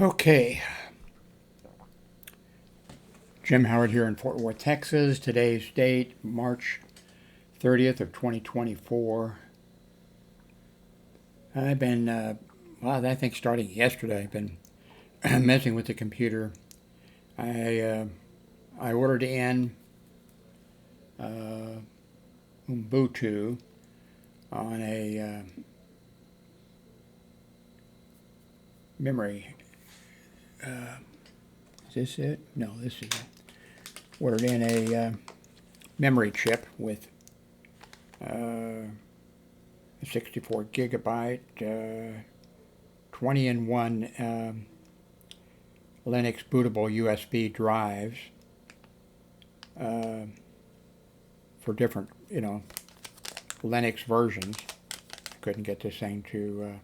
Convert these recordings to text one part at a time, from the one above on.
Okay, Jim Howard here in Fort Worth, Texas. Today's date, March 30th of 2024. I've been, I think starting yesterday, I've been messing with the computer. I uh, I ordered in uh, Ubuntu on a memory. Is this it? No, this is it. Ordered in a memory chip with uh, 64 gigabyte, 20 in 1 Linux bootable USB drives uh, for different, Linux versions. Couldn't get this thing to,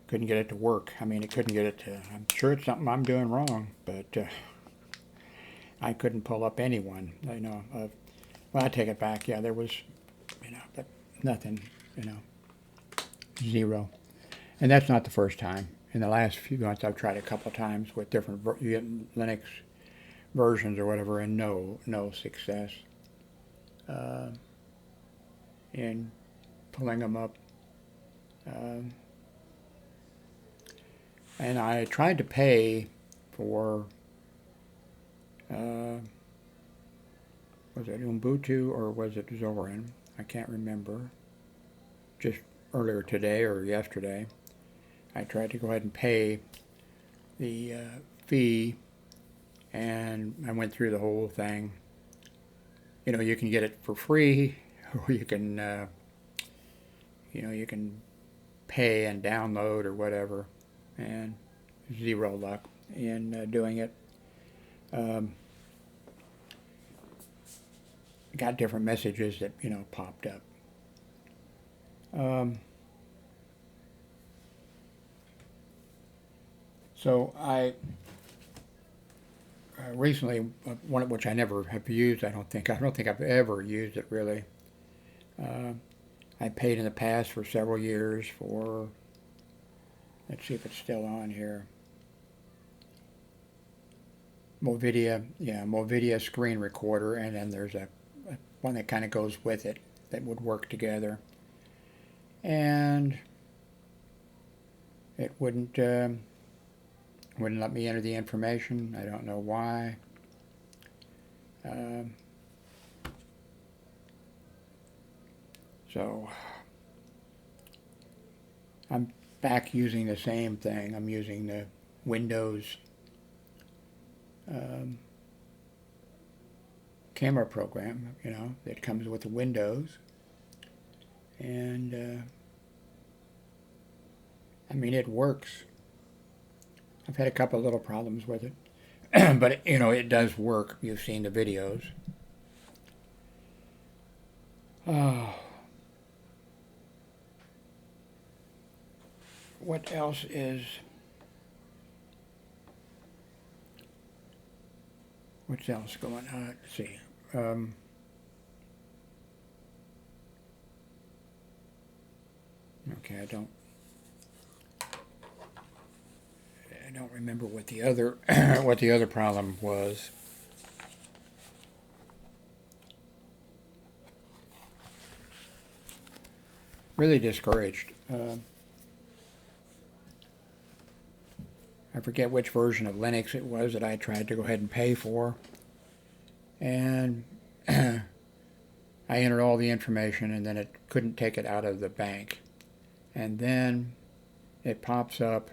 couldn't get it to work. I mean, it couldn't get it to, I'm sure it's something I'm doing wrong, but I couldn't pull up anyone, well, I take it back. Yeah, there was, but nothing, you know, zero. And that's not the first time. In the last few months, I've tried a couple times with different Linux versions or whatever, and no success uh, in pulling them up. Um, and I tried to pay for uh, was it Ubuntu or was it Zorin? I can't remember. Just earlier today or yesterday, I tried to go ahead and pay the fee, and I went through the whole thing. You can get it for free, or you can pay and download or whatever, and zero luck in doing it. Um, got different messages that popped up. Um, so I recently one which I never have used. I don't think I've ever used it really. Uh, I paid in the past for several years for. Let's see if it's still on here. Movidia screen recorder, and then there's a one that kind of goes with it that would work together. And it wouldn't let me enter the information. I don't know why. Um, so I'm back using the same thing. I'm using the Windows um, camera program, that comes with the Windows. And I mean, it works. I've had a couple of little problems with it, but it does work. You've seen the videos. Oh, what else is? What's else going on? Let's see. Um, okay, I don't remember what the other what the other problem was. Really discouraged. I forget which version of Linux it was that I tried to go ahead and pay for, and I entered all the information, and then it couldn't take it out of the bank, and then it pops up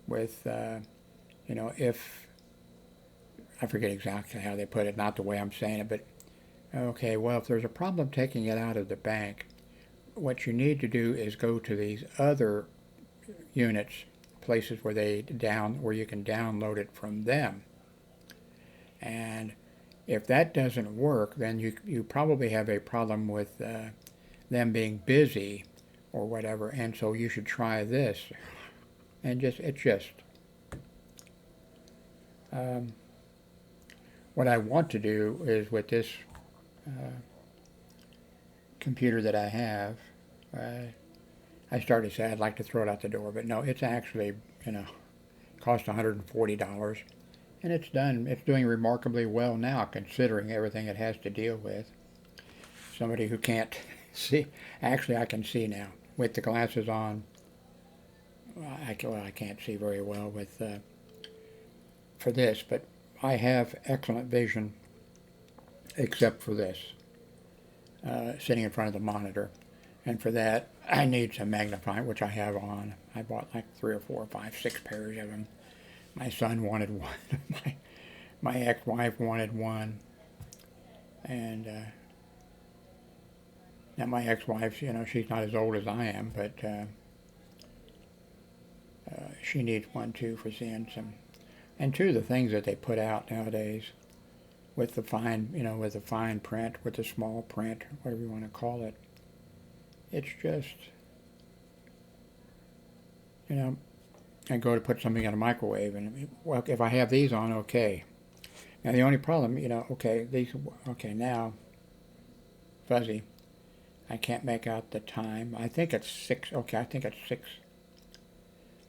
with if I forget exactly how they put it, not the way I'm saying it, but okay, well, if there's a problem taking it out of the bank, what you need to do is go to these other units, places where you can download it from them. And if that doesn't work, then you probably have a problem with them being busy or whatever, and so you should try this. And it's just um, what I want to do is with this uh, computer that I have. I started to say I'd like to throw it out the door, but no, it's actually, you know, cost $140, and it's doing remarkably well now, considering everything it has to deal with. Somebody who can't see, actually I can see now with the glasses on. I can't see very well with for this, but I have excellent vision except for this, sitting in front of the monitor. And for that, I need some magnifying, which I have on. I bought like 3 or 4 or 5, 6 pairs of them. My son wanted one. my ex-wife wanted one. And now my ex-wife, you know, she's not as old as I am, but she needs one too for seeing some. And two, the things that they put out nowadays with the fine, you know, with the fine print, with the small print, whatever you want to call it. It's just, you know, I go to put something in a microwave, and well, if I have these on, okay. Now the only problem, you know, okay, now, fuzzy. I can't make out the time. I think it's 6, okay, I think it's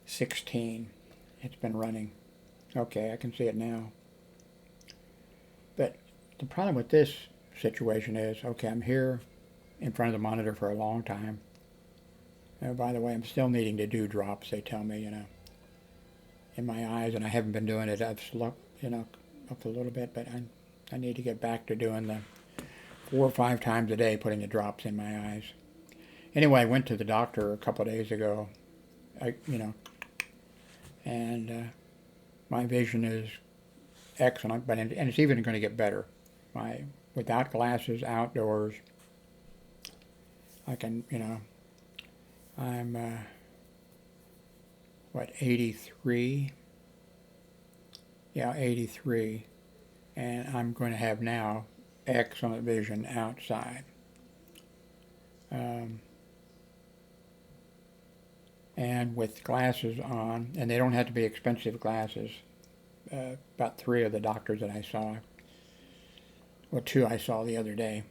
6:16. It's been running. Okay, I can see it now. But the problem with this situation is, okay, I'm here in front of the monitor for a long time. And by the way, I'm still needing to do drops, they tell me, you know, in my eyes, and I haven't been doing it. I've slumped, you know, up a little bit, but I need to get back to doing the 4 or 5 times a day, putting the drops in my eyes. Anyway, I went to the doctor a couple of days ago, you know, and my vision is excellent, but and it's even going to get better. Without glasses, outdoors, I can, you know, I'm, 83? Yeah, 83. And I'm going to have now excellent vision outside. And with glasses on, and they don't have to be expensive glasses. About 3 of the doctors that I saw, well, 2 I saw the other day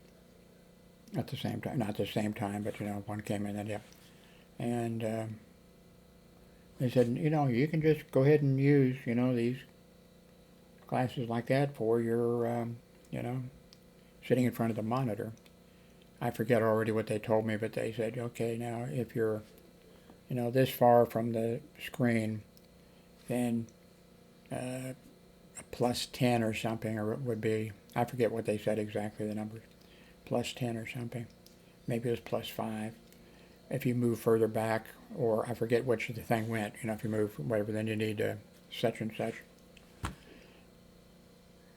at the same time, not the same time, but, you know, one came in and, yeah. And they said, you know, you can just go ahead and use, you know, these glasses like that for your, you know, sitting in front of the monitor. I forget already what they told me, but they said, okay, now if you're, you know, this far from the screen, then a plus 10 or something, or it would be, I forget what they said exactly, the numbers, plus 10 or something. Maybe it was plus 5. If you move further back, or I forget which the thing went, you know, if you move whatever, then you need such and such.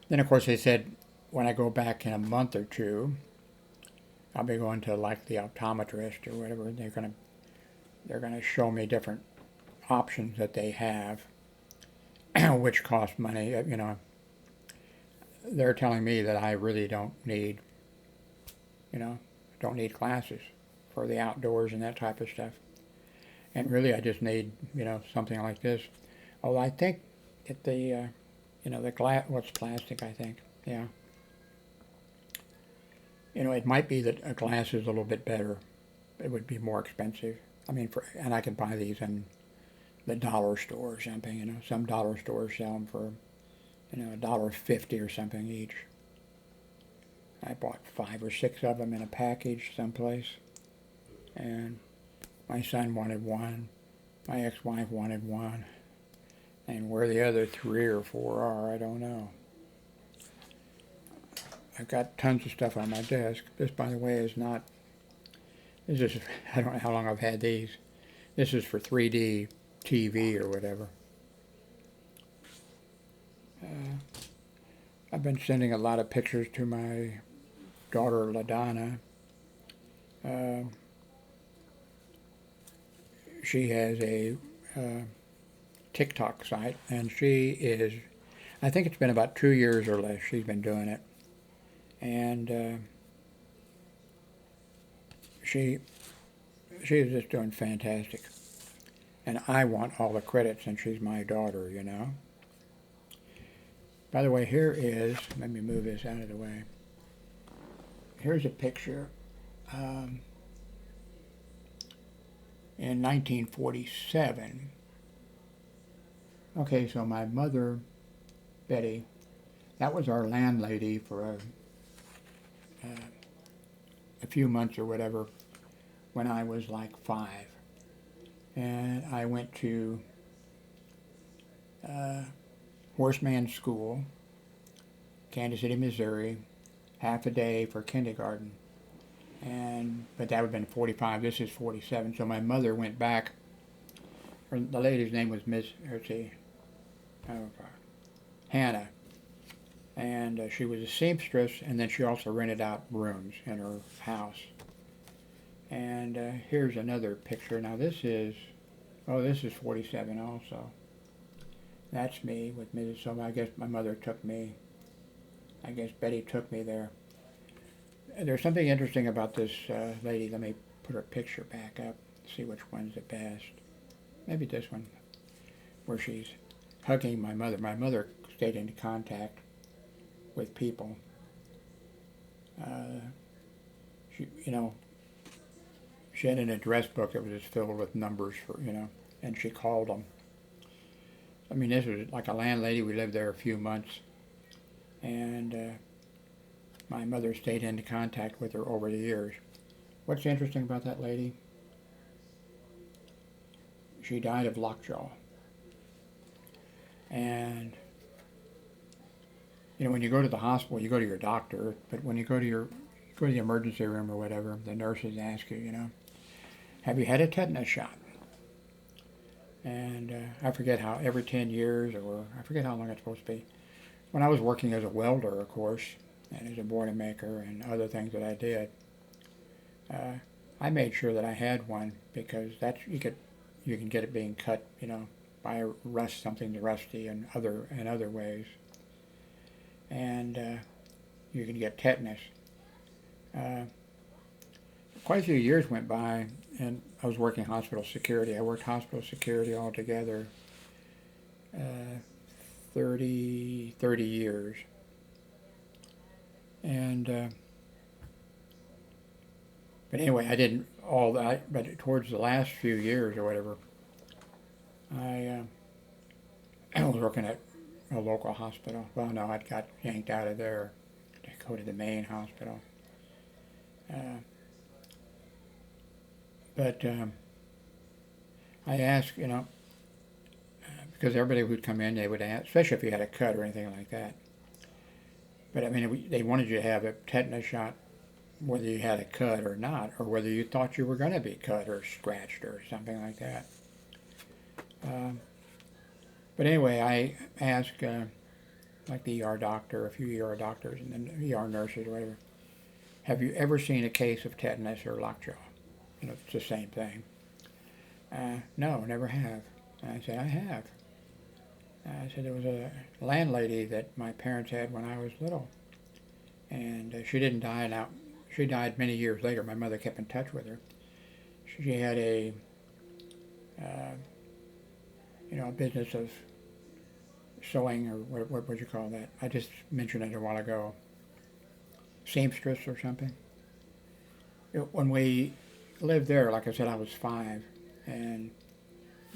Then, of course, they said when I go back in a month or 2, I'll be going to like the optometrist or whatever. They're gonna show me different options that they have, which cost money. You know, they're telling me that I really don't need, you know, don't need glasses for the outdoors and that type of stuff. And really, I just need, you know, something like this. Although I think that the, you know, the glass, what's plastic, I think, yeah. You know, it might be that a glass is a little bit better. It would be more expensive. I mean, and I can buy these in the dollar store or something, you know. Some dollar stores sell them for, you know, $1.50 or something each. I bought 5 or 6 of them in a package someplace. And my son wanted one. My ex-wife wanted one. And where the other 3 or 4 are, I don't know. I've got tons of stuff on my desk. This, by the way, is not, this is, I don't know how long I've had these. This is for 3D TV or whatever. I've been sending a lot of pictures to my daughter, LaDonna. She has a TikTok site, and she is, I think it's been about 2 years or less she's been doing it. And she is just doing fantastic. And I want all the credit since she's my daughter, you know. By the way, here is, let me move this out of the way. Here's a picture. in 1947. Okay, so my mother, Betty, that was our landlady for a few months or whatever when I was like 5. And I went to Horseman School, Kansas City, Missouri, half a day for kindergarten. But that would have been 45. This is 47. So my mother went back. The lady's name was Miss, let's see, Hannah. And she was a seamstress, and then she also rented out rooms in her house. And here's another picture. Now this is 47 also. That's me with Mrs. So I guess my mother took me. I guess Betty took me there. There's something interesting about this lady. Let me put her picture back up, see which one's the best. Maybe this one, where she's hugging my mother. My mother stayed in contact with people. She, she had an address book that was just filled with numbers for, and she called them. I mean, this was like a landlady. We lived there a few months, and my mother stayed in contact with her over the years. What's interesting about that lady? She died of lockjaw. And, when you go to the hospital, you go to your doctor, but when you go to the emergency room or whatever, the nurses ask you, have you had a tetanus shot? And I forget how, every 10 years, or I forget how long it's supposed to be. When I was working as a welder, of course, and as a boilermaker and other things that I did, I made sure that I had one, because you can get it being cut, by something rusty and other ways, and you can get tetanus. Quite a few years went by, and I was working hospital security. I worked hospital security altogether 30 years. And but anyway, I didn't all that. But towards the last few years or whatever, I was working at a local hospital. Well, no, I got yanked out of there to go to the main hospital. But I asked, because everybody would come in, they would ask, especially if you had a cut or anything like that. But I mean, they wanted you to have a tetanus shot, whether you had a cut or not, or whether you thought you were going to be cut or scratched or something like that. But anyway, I asked, like the ER doctor, a few ER doctors, and then ER nurses or whatever, have you ever seen a case of tetanus or lockjaw? It's the same thing. No, never have. And I said, I have. I said, there was a landlady that my parents had when I was little, and she didn't die. Now, she died many years later. My mother kept in touch with her. She had a business of sewing, or what would you call that? I just mentioned it a while ago. Seamstress or something. When we lived there, like I said, I was 5, and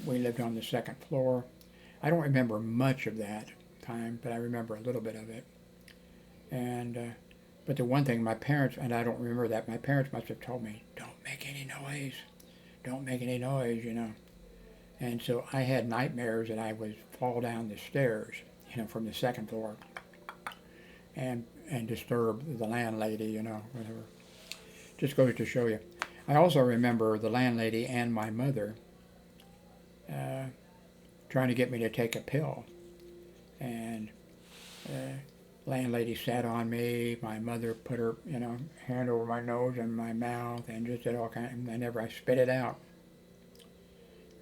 we lived on the 2nd floor. I don't remember much of that time, but I remember a little bit of it. And but the one thing, my parents, and I don't remember that, my parents must have told me, don't make any noise. Don't make any noise, And so I had nightmares that I would fall down the stairs, from the 2nd floor and disturb the landlady, whatever. Just goes to show you. I also remember the landlady and my mother trying to get me to take a pill. And landlady sat on me. My mother put her, hand over my nose and my mouth and just did all kinds. And I spit it out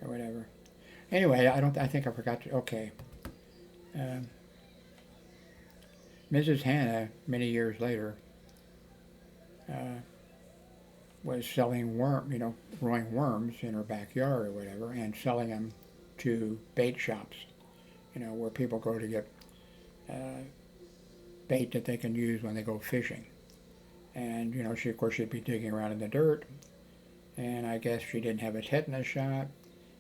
or whatever. Anyway, I think I forgot to. Okay. Mrs. Hannah, many years later, was selling growing worms in her backyard or whatever, and selling them to bait shops, where people go to get bait that they can use when they go fishing. And, she'd be digging around in the dirt, and I guess she didn't have a tetanus shot,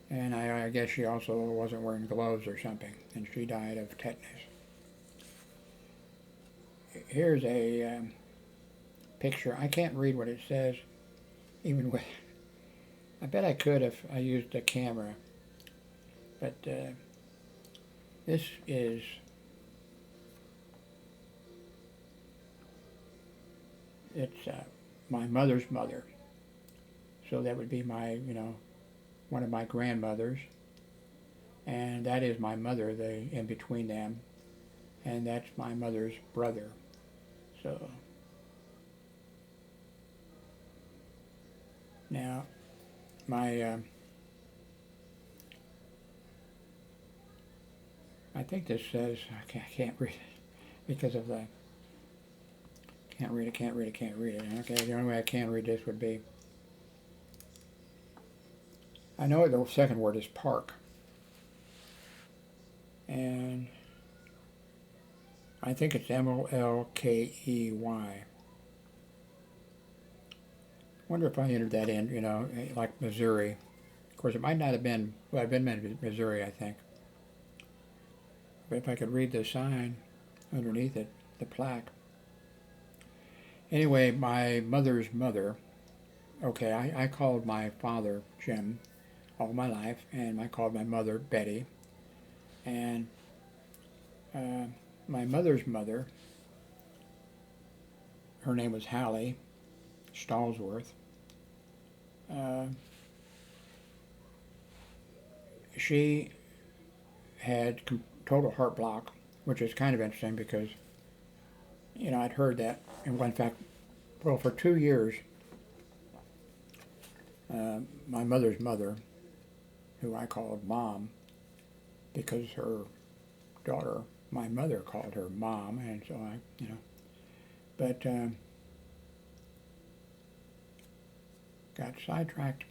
and I guess she also wasn't wearing gloves or something, and she died of tetanus. Here's a picture. I can't read what it says, even with. I bet I could if I used a camera, but this is. It's my mother's mother, so that would be my, one of my grandmothers, and that is my mother, in between them, and that's my mother's brother. So now my I think this says I can't read it because of the can't read it. Okay, the only way I can read this would be, I know the second word is park, and I think it's Molkey. Wonder if I entered that in, like Missouri. Of course, it might not have been, well, I've been in Missouri, I think. But if I could read the sign underneath it, the plaque. Anyway, my mother's mother, okay, I called my father Jim all my life, and I called my mother Betty. And my mother's mother, her name was Hallie Stallsworth. She had total heart block, which is kind of interesting because, I'd heard that. And in fact, well, for 2 years, my mother's mother, who I called Mom, because her daughter, my mother, called her Mom, and so but got sidetracked.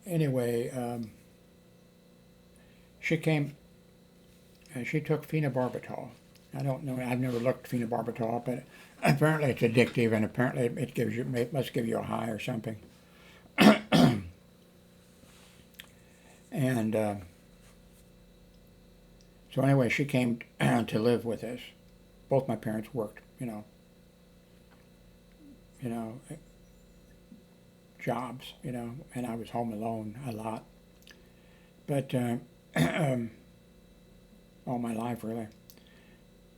Anyway, she took phenobarbital. I don't know, I've never looked phenobarbital, but apparently it's addictive, and apparently it must give you a high or something. And so anyway, she came to live with us. Both my parents worked, jobs, and I was home alone a lot. But all my life, really.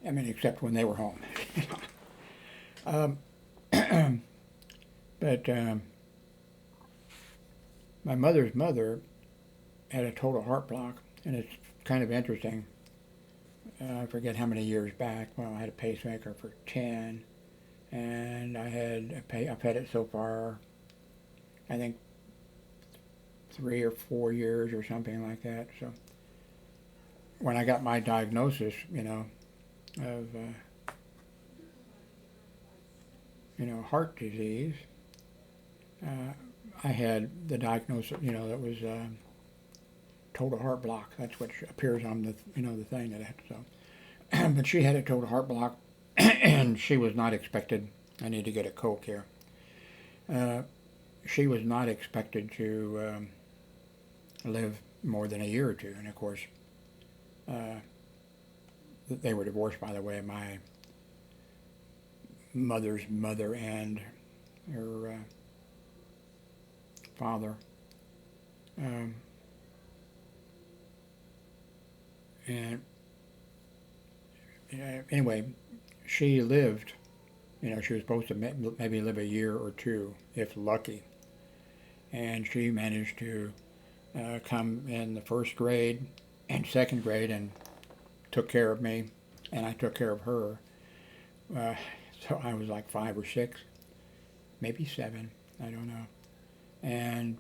I mean, except when they were home. But my mother's mother had a total heart block, and it's kind of interesting. I forget how many years back. Well, I had a pacemaker for 10, and I've had it so far, I think 3 or 4 years or something like that. So when I got my diagnosis, of heart disease, I had the diagnosis, that was total heart block. That's what appears on the the thing that so. But she had a total heart block, and she was not expected. I need to get a Coke here. She was not expected to live more than a year or two, and of course, they were divorced, by the way. My mother's mother and her father. And anyway, she lived, she was supposed to maybe live a year or two, if lucky. And she managed to come in the first grade and second grade and took care of me, and I took care of her. So I was like 5 or 6, maybe 7, I don't know. And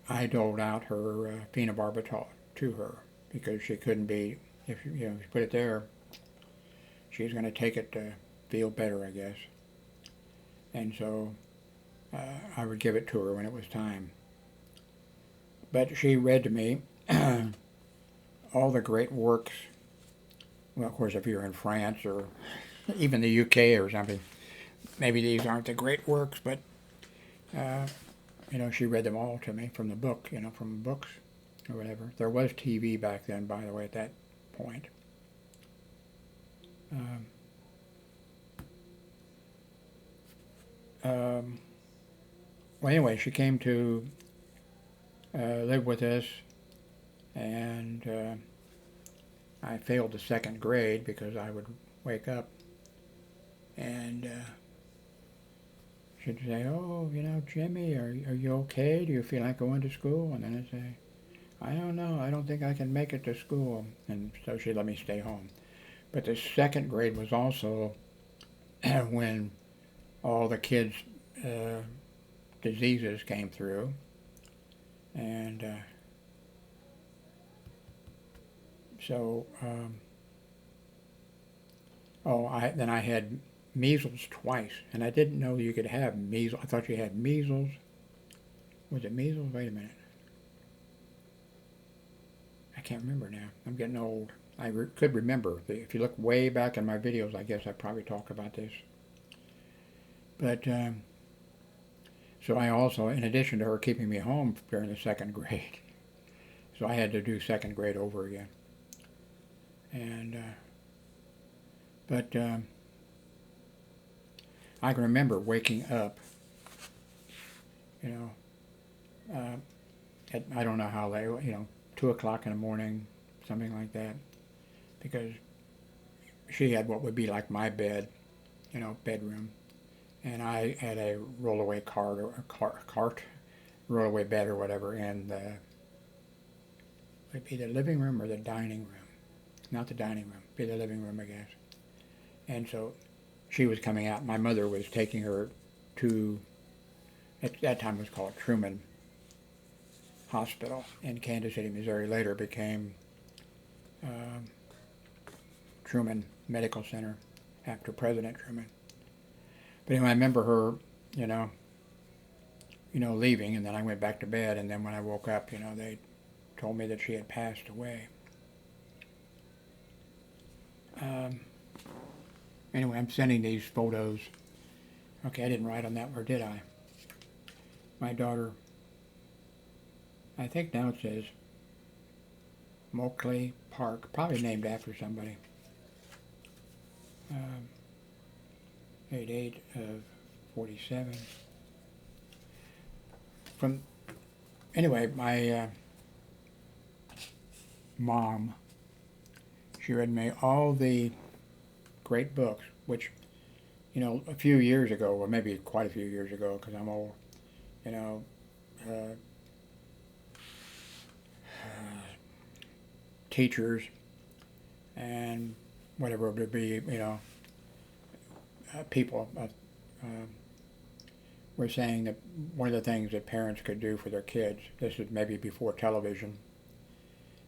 I doled out her phenobarbital to her because she couldn't be, if you put it there, she was going to take it to feel better, I guess. And so I would give it to her when it was time. But she read to me all the great works. Well, of course, if you're in France or even the UK or something, maybe these aren't the great works, but she read them all to me from the book, from books or whatever. There was TV back then, by the way, at that point. Um, um, well, anyway, she came to live with us, and I failed the second grade because I would wake up and she'd say, "Oh, Jimmy, are you okay? Do you feel like going to school?" And then I'd say, "I don't know. I don't think I can make it to school." And so she'd let me stay home. But the second grade was also when all the kids' diseases came through, and so then I had measles twice, and I didn't know you could have measles. I thought you had measles. Was it measles? Wait a minute. I can't remember now. I'm getting old. I could remember. If you look way back in my videos, I guess I probably talk about this. But so I also, in addition to her keeping me home during the second grade, so I had to do second grade over again. And but I can remember waking up, at, I don't know how late, 2 o'clock in the morning, something like that, because she had what would be like my bed, bedroom, and I had a rollaway cart or cart, rollaway bed or whatever, and it'd be the living room or the dining room, not the dining room, be the living room, I guess. And so she was coming out. My mother was taking her to, at that time it was called Truman Hospital in Kansas City, Missouri. Later became Truman Medical Center after President Truman. But anyway, I remember her, leaving, and then I went back to bed, and then when I woke up, they told me that she had passed away. Anyway, I'm sending these photos. Okay, I didn't write on that, or did I? My daughter, I think now it says Moakley Park, probably named after somebody. 8/8 of 47. Anyway, my mom, she read me all the great books, which, a few years ago, or maybe quite a few years ago, because I'm old, teachers and whatever it would be, people were saying that one of the things that parents could do for their kids, this is maybe before television,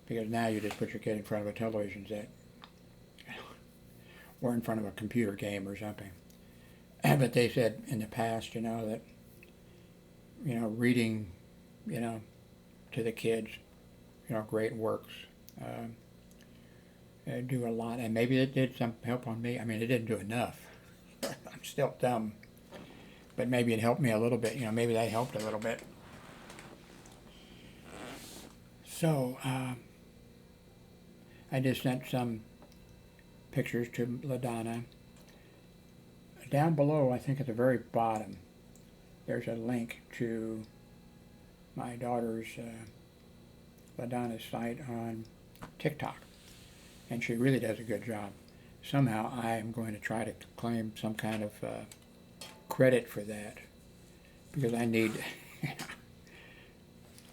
because now you just put your kid in front of a television set or in front of a computer game or something. But they said in the past, that, reading, to the kids, great works, do a lot, and maybe it did some help on me. I mean, it didn't do enough. I'm still dumb, but maybe it helped me a little bit. Maybe that helped a little bit. So I just sent some pictures to LaDonna. Down below, I think at the very bottom, there's a link to my daughter's LaDonna's site on TikTok, and she really does a good job. Somehow I am going to try to claim some kind of credit for that, because I need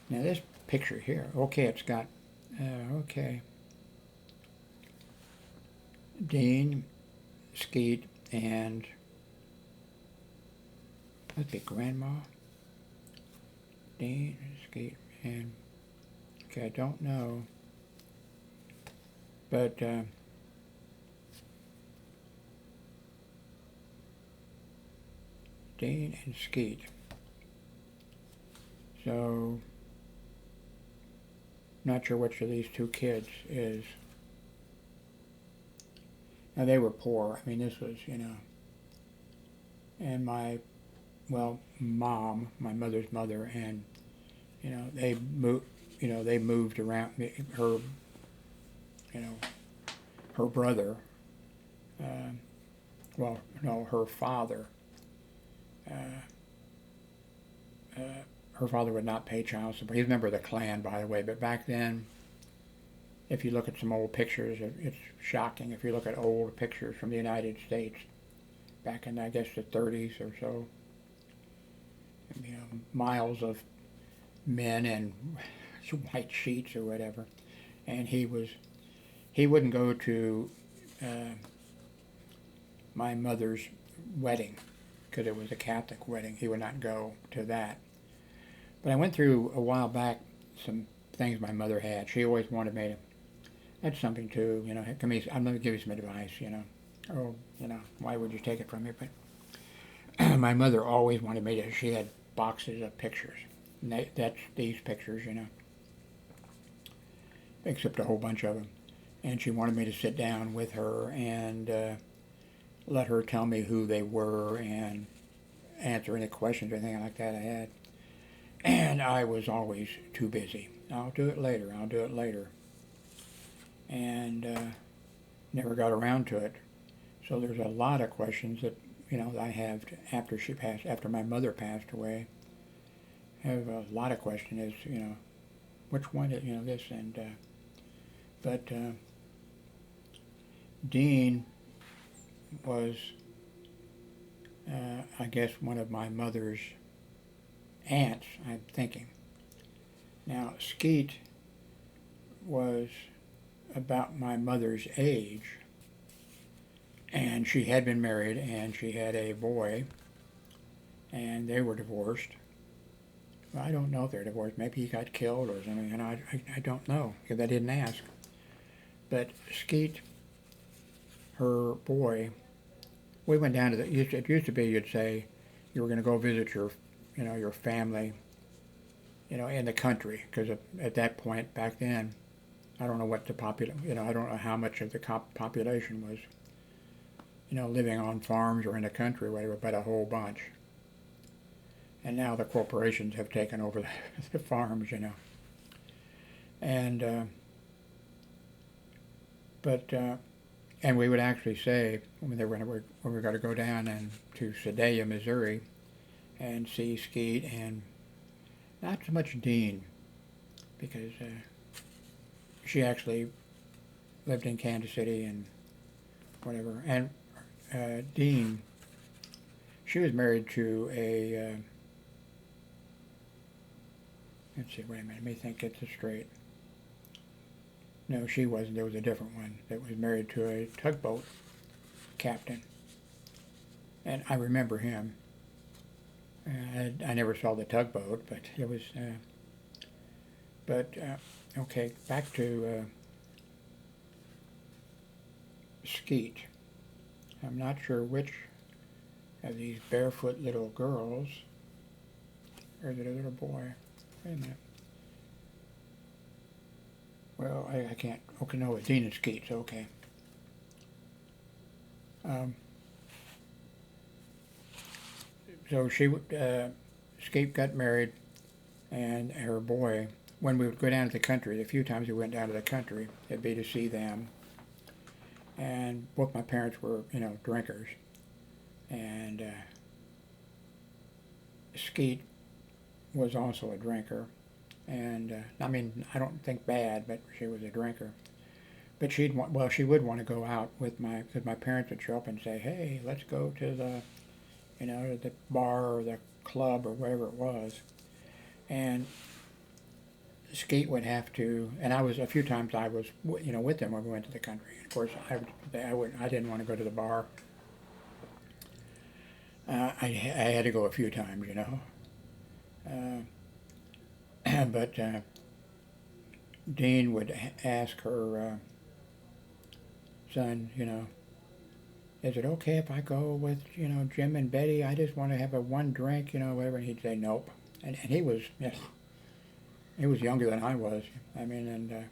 now this picture here, okay, it's got okay, Dean, Skeet, and let's see, Grandma, Dean, Skeet, and okay, I don't know, but Dean and Skeet. So, not sure which of these two kids is. Now, they were poor. I mean, this was, and my well, mom, my mother's mother, and they moved. They moved around. Her, you know, her brother. Uh, well, no, her father. Uh, uh, Her father would not pay child support. He's a member of the Klan, by the way. But back then, if you look at some old pictures, it's shocking. If you look at old pictures from the United States, back in, I guess, the 30s or so, miles of men in white sheets or whatever. And he wouldn't go to uh, my mother's wedding because it was a Catholic wedding. He would not go to that. But I went through a while back some things my mother had. She always wanted me to, that's something too, I'm going to give you some advice, Oh, why would you take it from me? But my mother always wanted me to, she had boxes of pictures. And that's these pictures, except a whole bunch of them. And she wanted me to sit down with her and let her tell me who they were and answer any questions or anything like that I had. And I was always too busy. I'll do it later. I'll do it later. And never got around to it. So there's a lot of questions that I have after my mother passed away. I have a lot of questions. Which one is this and but Dean was I guess one of my mother's aunts, I'm thinking. Now Skeet was about my mother's age, and she had been married and she had a boy, and they were divorced. Well, I don't know if they're divorced. Maybe he got killed or something. I don't know because I didn't ask. But Skeet, her boy, we went down to it used to be you'd say you were going to go visit your family, in the country, because at that point back then, I don't know what the I don't know how much of the population was, living on farms or in the country, whatever, but a whole bunch. And now the corporations have taken over the farms, And, and we would actually say when we were going to go down to Sedalia, Missouri, and see Skeet and not so much Dean, because she actually lived in Kansas City and whatever. And Dean, she was married to a, let's see, wait a minute, let me think, get this straight. No, she wasn't. There was a different one that was married to a tugboat captain. And I remember him. I never saw the tugboat, but it was, okay, back to Skeet. I'm not sure which of these barefoot little girls, or is it a little boy? Wait a minute. Well, I can't, okay, no, it's Dean and Skeet, so okay. So Skeet got married, and her boy, when we would go down to the country, the few times we went down to the country, it'd be to see them. And both my parents were, drinkers. And Skeet was also a drinker. And, I don't think bad, but she was a drinker. But she would want to go out because my parents would show up and say, hey, let's go to the bar or the club or whatever it was. And Skeet would have to, and a few times I was, with them when we went to the country. Of course, I didn't want to go to the bar. I had to go a few times, but Dean would ask her son, is it okay if I go with, Jim and Betty? I just want to have one drink, whatever. And he'd say nope. And he was, he was younger than I was. And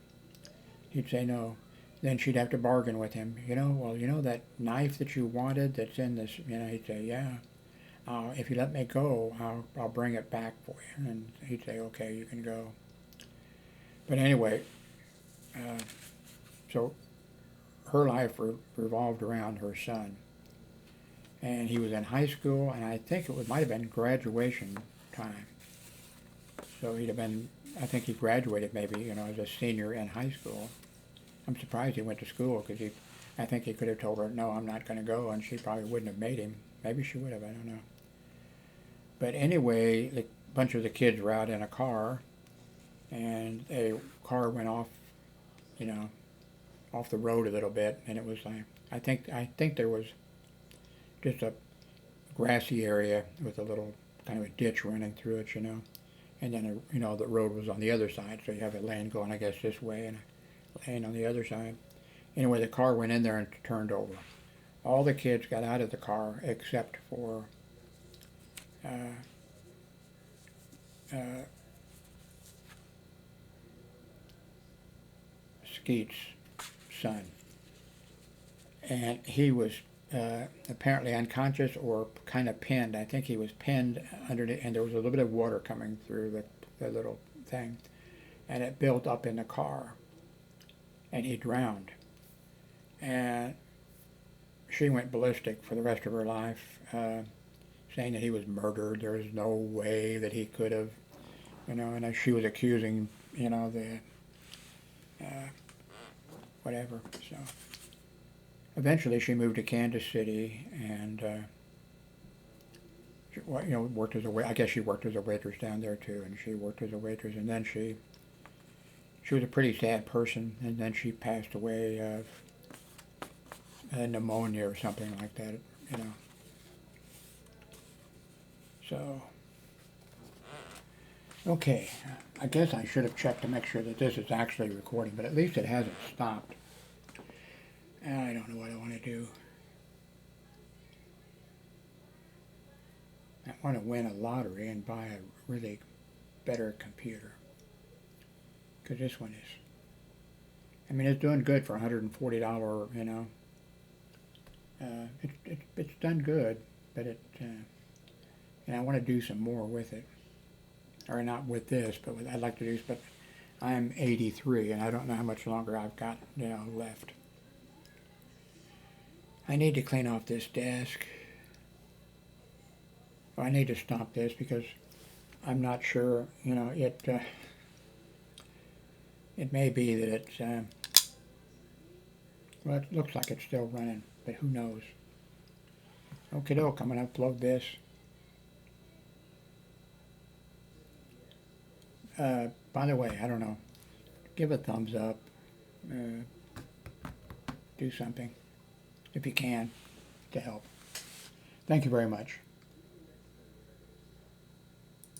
he'd say no. Then she'd have to bargain with him. That knife that you wanted that's in this, he'd say, yeah. if you let me go, I'll bring it back for you. And he'd say, okay, you can go. But anyway, so her life revolved around her son. And he was in high school, and I think might have been graduation time. So he'd have been, I think he graduated maybe, as a senior in high school. I'm surprised he went to school, because I think he could have told her, no, I'm not going to go, and she probably wouldn't have made him. Maybe she would have, I don't know. But anyway, a bunch of the kids were out in a car, and a car went off, off the road a little bit, and it was like, I think there was just a grassy area with a little kind of a ditch running through it, and then the road was on the other side, so you have a lane going, I guess, this way and a lane on the other side. Anyway, the car went in there and turned over. All the kids got out of the car except for Skeet's son, and he was apparently unconscious or kind of pinned. I think he was pinned underneath, and there was a little bit of water coming through the little thing, and it built up in the car, and he drowned. And she went ballistic for the rest of her life, saying that he was murdered. There was no way that he could have, and she was accusing, the whatever. So eventually she moved to Kansas City and, worked as I guess she worked as a waitress down there too, and she worked as a waitress, and then she was a pretty sad person, and then she passed away of pneumonia or something like that, So, okay, I guess I should have checked to make sure that this is actually recording, but at least it hasn't stopped. And I don't know what I want to do. I want to win a lottery and buy a really better computer. Because this one is, it's doing good for $140, it's done good, but I want to do some more with it. Or not with this, but I'd like to do, but I'm 83 and I don't know how much longer I've got, left. I need to clean off this desk. I need to stop this because I'm not sure, it may be that it's, well, it looks like it's still running, but who knows. Okay, I'm going to upload this. By the way, I don't know, give a thumbs up, do something, if you can, to help. Thank you very much.